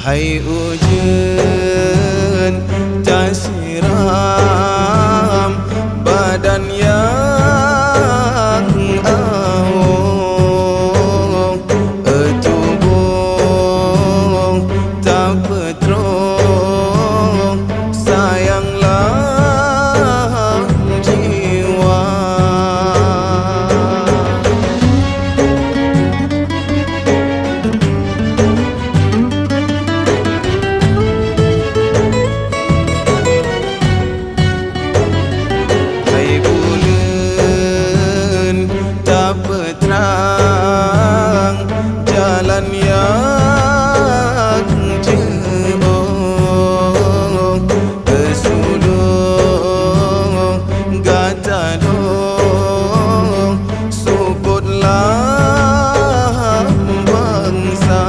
Hai hujan tak siram badan yang awong, tubuh tak petrong, sayanglah jiwa. Terang jalan yang jauh, kesulung gata dong, suputlah bangsa.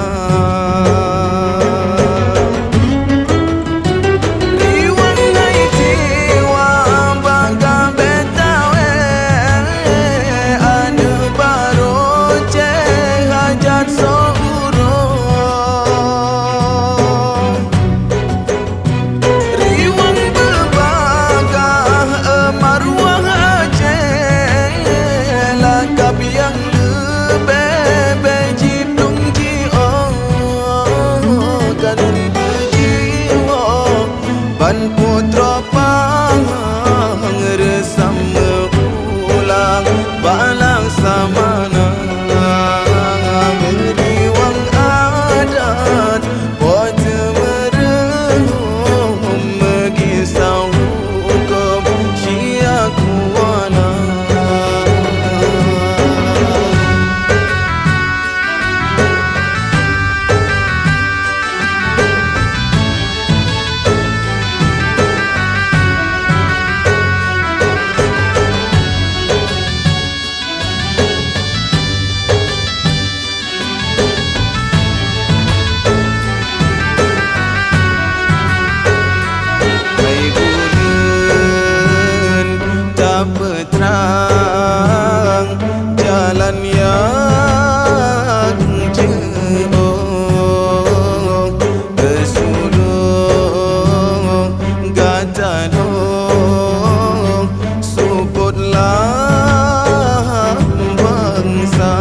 Ban putra pang resam ulang balang samana meriwang adat pot merehum megisau hukum syiah kuala. Terang jalan yang jauh, kesulung gata dong, suputlah bangsa.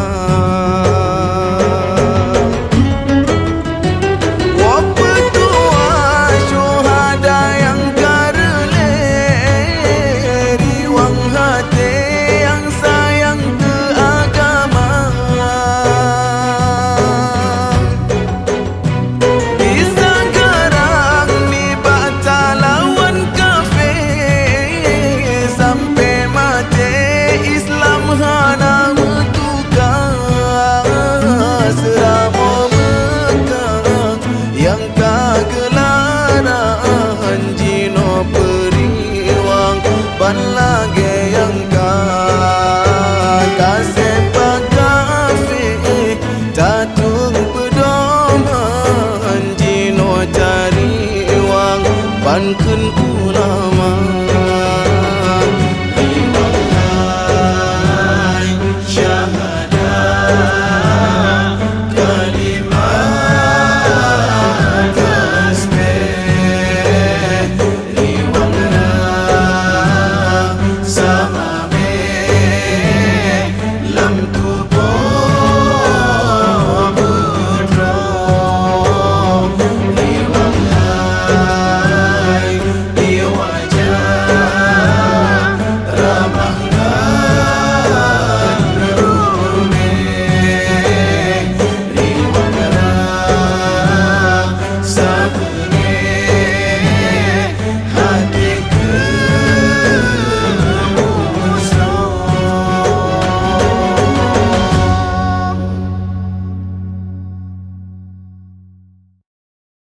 Yang kagelaran jino periwang ban lage yang kasih